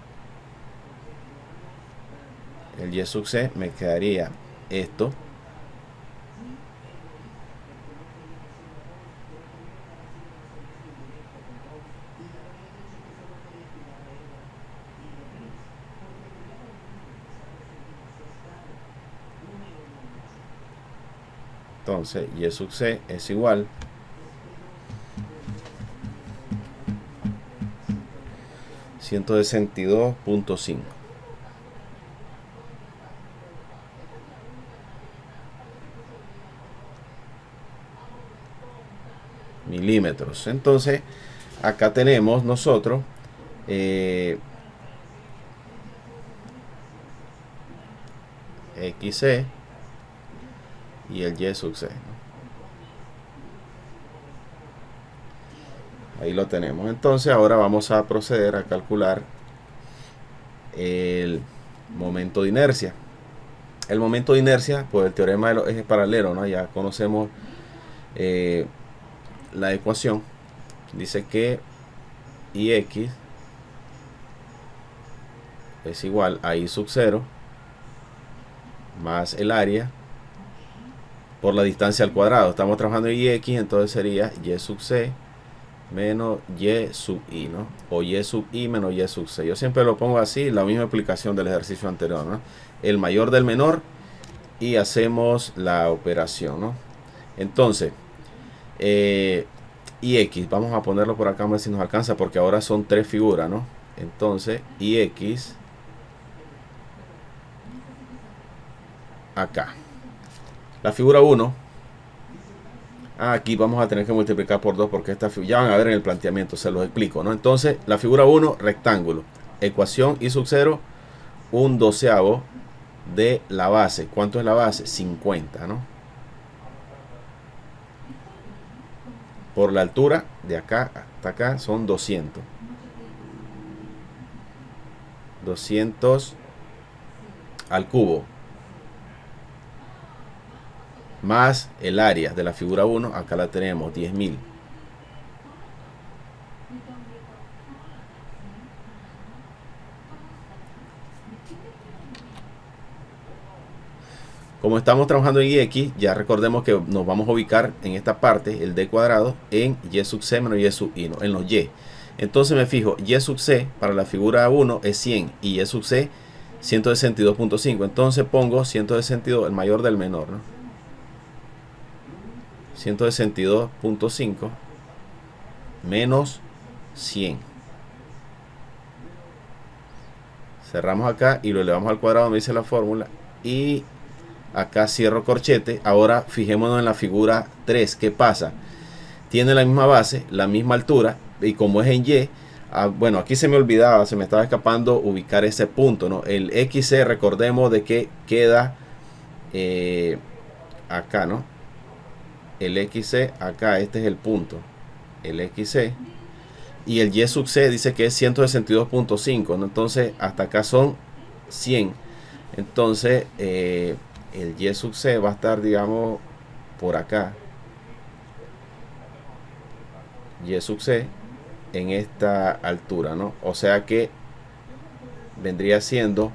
El Y sub C me quedaría esto. Entonces Y sub C es igual a 162.5 milímetros. Entonces acá tenemos nosotros XC y el Y sub C, ¿no? Ahí lo tenemos. Entonces ahora vamos a proceder a calcular el momento de inercia. El momento de inercia, pues el teorema de los ejes paralelos, ¿no? Ya conocemos la ecuación. Dice que Ix es igual a Y sub 0 más el área por la distancia al cuadrado. Estamos trabajando en Ix, entonces sería Y sub C menos Y sub I, ¿no? O Y sub I menos Y sub C. Yo siempre lo pongo así, la misma explicación del ejercicio anterior, ¿no? El mayor del menor y hacemos la operación, ¿no? Entonces, Ix, vamos a ponerlo por acá a ver si nos alcanza, porque ahora son 3 figuras, ¿no? Entonces, Ix acá. La figura 1. Aquí vamos a tener que multiplicar por 2 porque esta ya van a ver en el planteamiento, se los explico, ¿no? Entonces, la figura 1, rectángulo. Ecuación Y sub 0, 1/12 de la base. ¿Cuánto es la base? 50, ¿no? Por la altura de acá hasta acá son 200. 200 al cubo. Más el área de la figura 1, acá la tenemos, 10.000. Como estamos trabajando en Ix, ya recordemos que nos vamos a ubicar en esta parte, el D cuadrado, en Y sub C menos Y sub I, ¿no? En los Y. Entonces me fijo, Y sub C para la figura 1 es 100 y Y sub C 162.5. Entonces pongo 162, el mayor del menor, ¿no? 162.5 menos 100. Cerramos acá y lo elevamos al cuadrado, me dice la fórmula. Y acá cierro corchete. Ahora fijémonos en la figura 3. ¿Qué pasa? Tiene la misma base, la misma altura. Y como es en Y, bueno, aquí se me olvidaba, se me estaba escapando ubicar ese punto, ¿no? El XC, recordemos de que queda acá, ¿no? El XC acá, este es el punto, el XC, y el Y sub C dice que es 162.5, ¿no? Entonces hasta acá son 100. Entonces el y sub c va a estar, digamos, por acá, y sub c en esta altura, ¿no? O sea que vendría siendo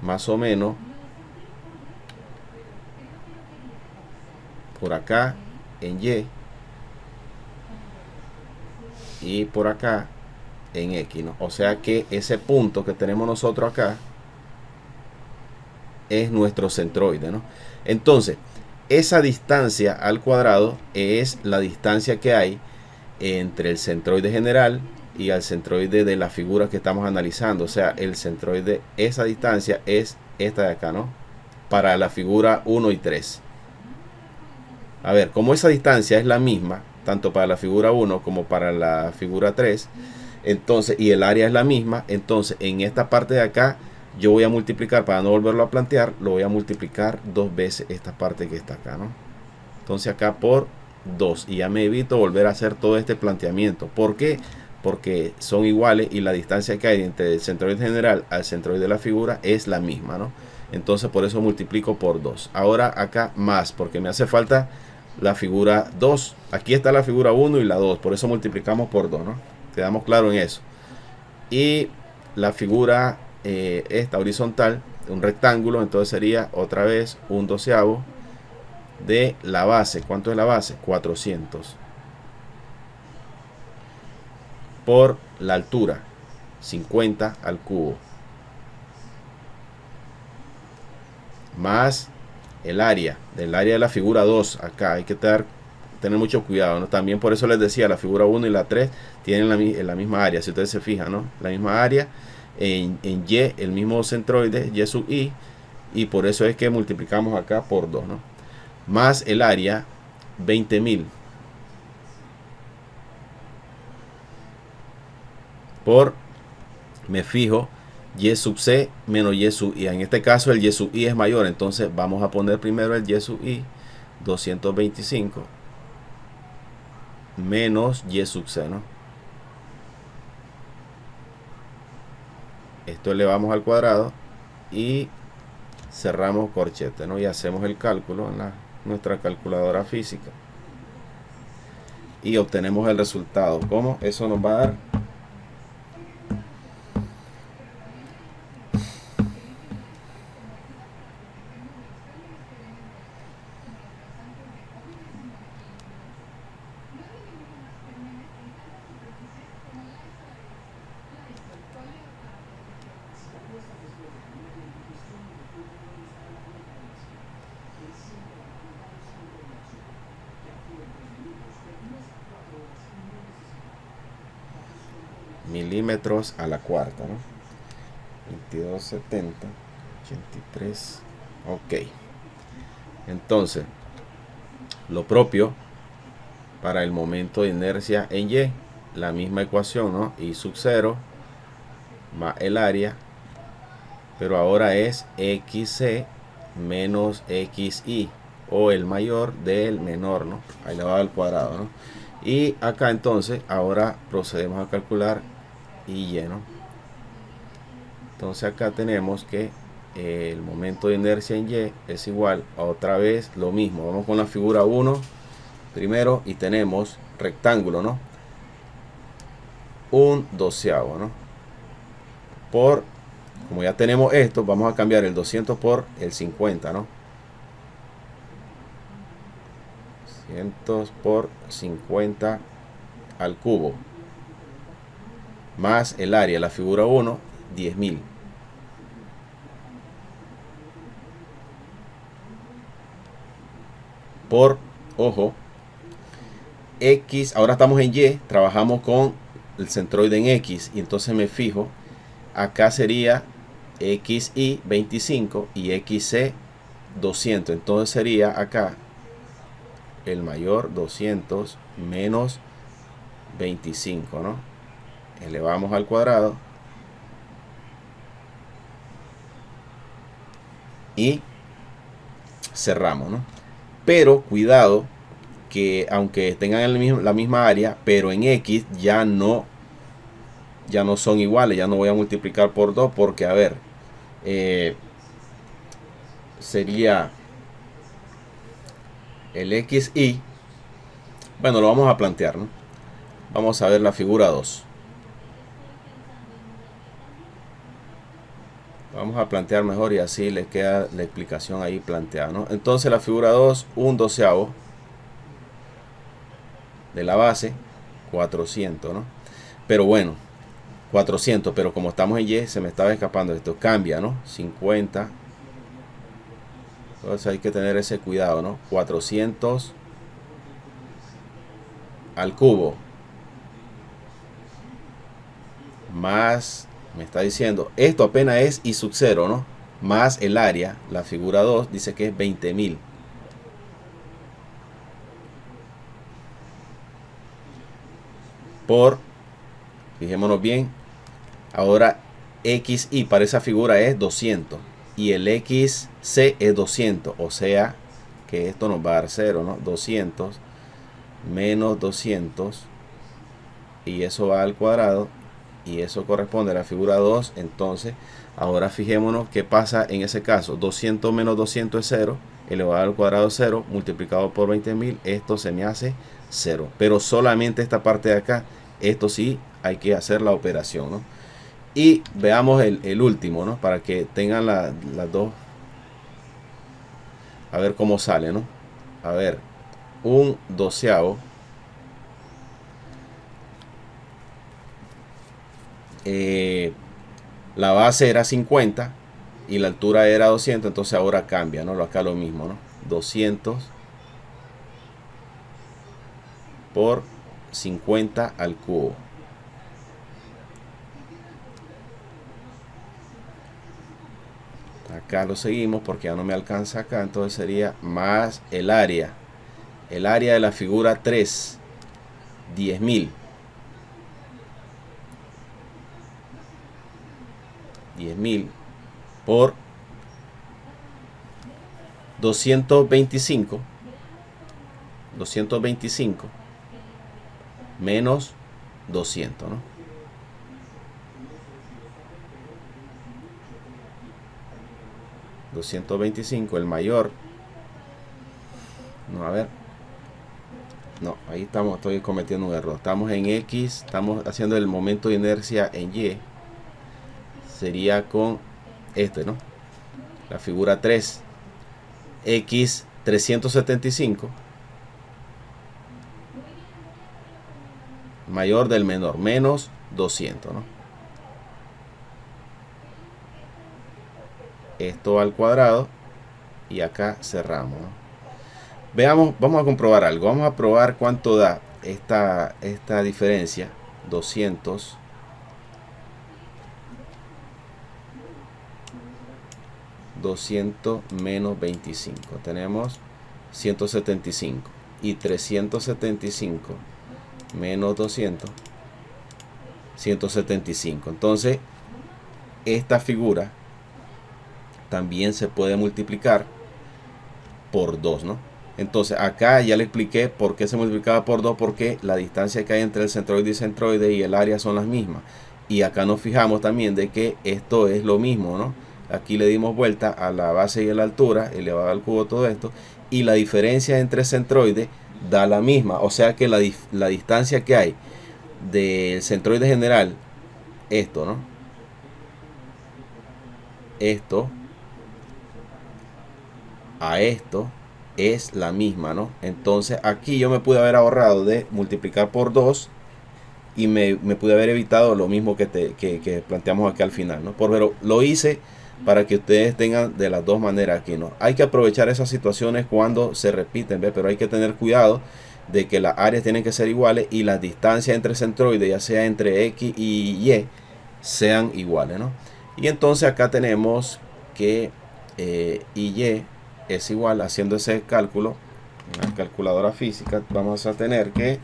más o menos por acá en y por acá en X, ¿no? O sea que ese punto que tenemos nosotros acá es nuestro centroide, ¿no? Entonces, esa distancia al cuadrado es la distancia que hay entre el centroide general y al centroide de la figura que estamos analizando. O sea, el centroide, esa distancia es esta de acá, ¿no? Para la figura 1 y 3. A ver, como esa distancia es la misma, tanto para la figura 1 como para la figura 3, entonces, y el área es la misma, entonces en esta parte de acá yo voy a multiplicar, para no volverlo a plantear, lo voy a multiplicar 2 veces esta parte que está acá, ¿no? Entonces acá por 2, y ya me evito volver a hacer todo este planteamiento. ¿Por qué? Porque son iguales y la distancia que hay entre el centroide general al centroide de la figura es la misma, ¿no? Entonces por eso multiplico por 2. Ahora acá más, porque me hace falta la figura 2. Aquí está la figura 1 y la 2, por eso multiplicamos por 2, ¿no? Quedamos claros en eso. Y la figura esta horizontal, un rectángulo, entonces sería otra vez un doceavo de la base. ¿Cuánto es la base? 400 por la altura, 50 al cubo, más el área del área de la figura 2. Acá hay que tener mucho cuidado, ¿no? También por eso les decía, la figura 1 y la 3 tienen la misma área, si ustedes se fijan, ¿no? La misma área en Y, el mismo centroide, Y sub I, y por eso es que multiplicamos acá por 2, ¿no? Más el área, 20.000 por, me fijo, Y sub C menos Y sub I. En este caso el Y sub I es mayor, entonces vamos a poner primero el Y sub I, 225 menos Y sub C, ¿no? Esto elevamos al cuadrado y cerramos corchete, ¿no? Y hacemos el cálculo en nuestra calculadora física y obtenemos el resultado. ¿Cómo? Eso nos va a dar milímetros a la cuarta, ¿no? 2270 83. Ok, entonces lo propio para el momento de inercia en Y, la misma ecuación, ¿no? I sub 0 más el área, pero ahora es XC menos XI, o el mayor del menor, ¿no? Elevado al cuadrado, ¿no? Y acá entonces ahora procedemos a calcular Y, ¿no? Entonces acá tenemos que el momento de inercia en Y es igual a otra vez lo mismo. Vamos con la figura 1 primero y tenemos rectángulo, ¿no? Un doceavo, ¿no? Por, como ya tenemos esto, vamos a cambiar el 200 por el 50, ¿no? 200 por 50 al cubo, más el área, la figura 1, 10.000. Por, ojo, X, ahora estamos en Y, trabajamos con el centroide en X, y entonces me fijo, acá sería XY 25 y XC 200, entonces sería acá el mayor 200 menos 25, ¿no? Elevamos al cuadrado y cerramos, ¿no? Pero cuidado que aunque tengan la misma área, pero en X ya no son iguales. Ya no voy a multiplicar por 2 porque, a ver, sería el XY. Bueno, lo vamos a plantear, ¿no? Vamos a ver la figura 2. Vamos a plantear mejor y así le queda la explicación ahí planteada, ¿no? Entonces la figura 2, un doceavo de la base, 400, ¿no? Pero bueno, 400, pero como estamos en Y, se me estaba escapando esto. Cambia, ¿no? 50. Entonces hay que tener ese cuidado, ¿no? 400 al cubo. Más, me está diciendo, esto apenas es I sub 0, ¿no? Más el área, la figura 2 dice que es 20.000. Por, fijémonos bien, ahora XY para esa figura es 200 y el XC es 200, o sea que esto nos va a dar 0, ¿no? 200 menos 200 y eso va al cuadrado y eso corresponde a la figura 2. Entonces ahora fijémonos qué pasa en ese caso. 200 menos 200 es 0, elevado al cuadrado 0 multiplicado por 20.000, esto se me hace 0, pero solamente esta parte de acá, esto sí hay que hacer la operación, ¿no? Y veamos el último, ¿no? Para que tengan las dos, a ver cómo sale, ¿no? A ver, un doceavo, la base era 50 y la altura era 200, entonces ahora cambia, ¿no? Acá lo mismo, ¿no? 200 por 50 al cubo. Acá lo seguimos porque ya no me alcanza acá, entonces sería más el área. El área de la figura 3, 10.000. 10.000 por 225 menos 200, ¿no? 225, el mayor. No, a ver. No, ahí estamos, estoy cometiendo un error. Estamos en X, estamos haciendo el momento de inercia en Y. Sería con este, ¿no? La figura 3. X 375 mayor del menor, menos 200, ¿no? Esto al cuadrado y acá cerramos, ¿no? Veamos, vamos a comprobar algo. Vamos a probar cuánto da esta diferencia. 200 menos 25. Tenemos 175. Y 375 menos 200. 175. Entonces, esta figura también se puede multiplicar por 2, ¿no? Entonces acá ya le expliqué por qué se multiplicaba por 2, porque la distancia que hay entre el centroide y centroide y el área son las mismas. Y acá nos fijamos también de que esto es lo mismo, ¿no? Aquí le dimos vuelta a la base y a la altura, elevado al cubo todo esto, y la diferencia entre centroides da la misma. O sea que la distancia que hay del centroide general, esto, ¿no? Esto a esto es la misma, ¿no? Entonces aquí yo me pude haber ahorrado de multiplicar por 2 y me pude haber evitado lo mismo que planteamos aquí al final, ¿no? Pero lo hice para que ustedes tengan de las dos maneras aquí, ¿no? Hay que aprovechar esas situaciones cuando se repiten, ¿ves? Pero hay que tener cuidado de que las áreas tienen que ser iguales y las distancias entre centroides, ya sea entre X y Y, sean iguales, ¿no? Y entonces acá tenemos que Y es igual, haciendo ese cálculo en la calculadora física, vamos a tener que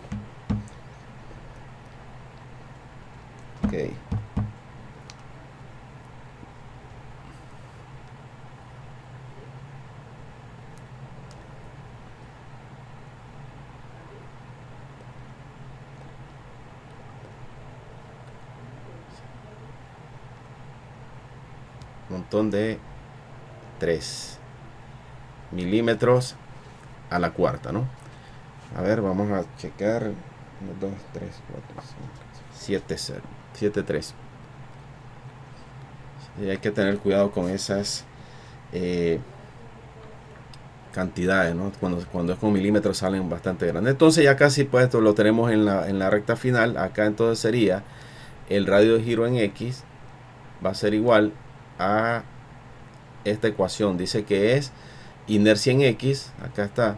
montón de 3 milímetros a la cuarta, ¿no? A ver, vamos a checar. 1, 2, 3, 4, 5, 7, 0, 7, 3. Y hay que tener cuidado con esas cantidades, ¿no? Cuando es con milímetros salen bastante grandes. Entonces ya casi pues esto lo tenemos en la recta final. Acá entonces sería el radio de giro en X va a ser igual a esta ecuación. Dice que es inercia en X. Acá está.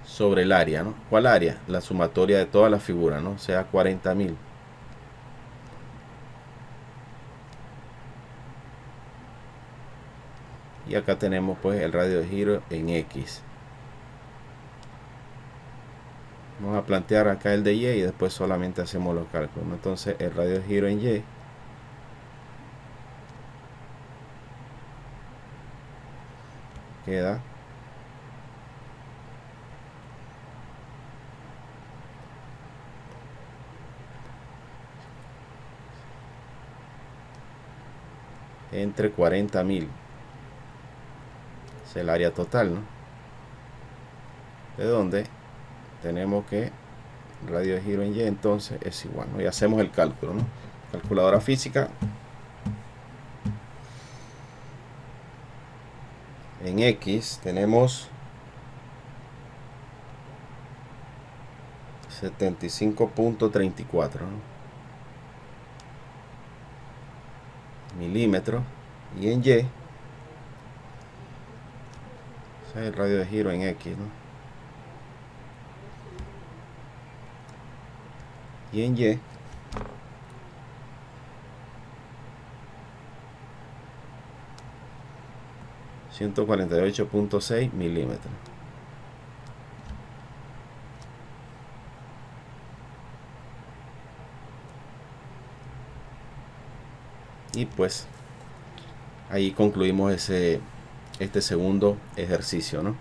Sobre el área, ¿no? ¿Cuál área? La sumatoria de todas las figuras, ¿no? O sea, 40.000. Y acá tenemos pues el radio de giro en X. Vamos a plantear acá el de Y y después solamente hacemos los cálculos, ¿no? Entonces el radio de giro en Y queda entre 40.000. Es el área total, ¿no? De donde tenemos que el radio de giro en Y entonces es igual, ¿no? Y hacemos el cálculo, ¿no? Calculadora física. En X tenemos 75.34, ¿no? Milímetros. Y en Y, ese es el radio de giro en X, ¿no? Y en Y 148.6 milímetros. Y pues ahí concluimos este segundo ejercicio, ¿no?